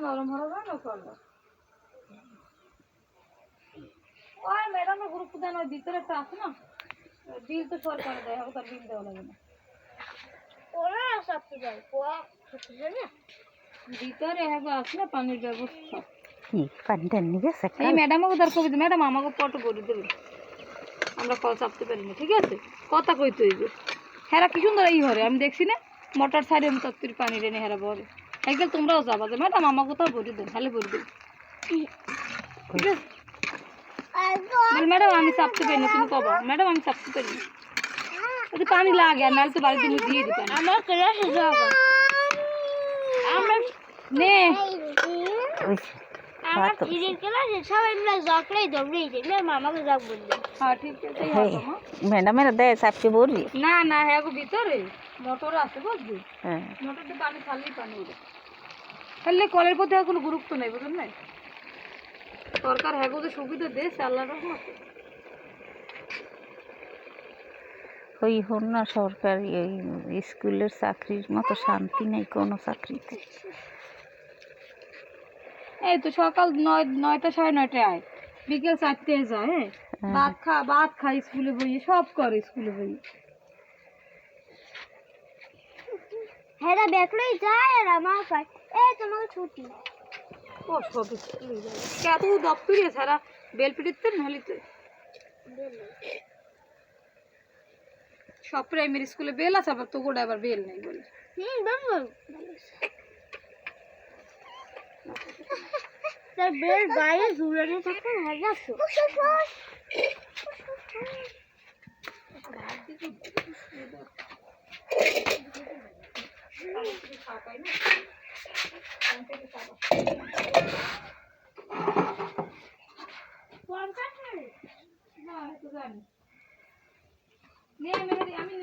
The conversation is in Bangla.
নরম হলো না করলো ওই ম্যাডামের গ্রুপ দেন ওই ভিতরে একটা আছে না বিল তো সরকার দেয় হবে তার বিল দেওয়া লাগে না ওরা সবকে যায় ভিতরে হবে আছে না পানির ব্যবস্থা কি পানিটা নিয়ে গেছে এই ম্যাডামকে তার কবি ম্যাডাম আমাকে ফটো করে দেবে আমরা কল চাপতে পারি না ঠিক আছে কথা কইতে হইবে হেরা কি সুন্দর এই ঘরে আমি দেখছি না মোটর সাইডে আমি তত্তির পানি রেনে হেরা বলে একদম তোমরাও যাবা যে ম্যাডাম আমাকে তো ভরি দেন তাহলে ভরি দেবে ঠিক আছে ম্যাডাম আমি চাপতে পারি না তুমি কবা ম্যাডাম আমি চাপতে পারি না যদি পানি লাগে আর নাহলে তো বাড়িতে তুমি দিয়ে দিবেন আমার ক্লাসে যাবো আমার নে আমার ফিজিক্স ক্লাসে সবাই মিলে জকলেই দৌড়েই যায় ম্যাম আমাকে জক বলবে হ্যাঁ ঠিক আছে ম্যাডামের দেয় চাপতে বলবি না না হ্যাঁ গো ভিতরে মোটর আছে বুঝলি হ্যাঁ মোটরতে পানি ছাড়লেই পানি উঠে তাহলে কলের প্রতি কোনো গুরুত্ব নেই বুঝলেন না সরকার হ্যাঁ গো সুবিধা দেশ আল্লাহর রহমতে ওই হন না সরকারি এই স্কুলের চাকরির মতো শান্তি নেই কোনো চাকরিতে এই তো সকাল 9টা 9:30 আয় বিকেল 4টায় যায় হ্যাঁ ভাত খা স্কুলে বইয়ে সব করে স্কুলে বইয়ে হ্যাঁ দেখলেই যায় আর আমার পায় এই তোমাকে ছুটি ও সব স্কুলে যায় কত দপ্তরে সারা বেল পিটিতে নালিতে সব প্রাইমারি স্কুলে বেল আছে আবার তো গোটা আবার বেল নেই বলে বেল তার বেল বাইরে ঝুলানো থাকে হাজারশো আমি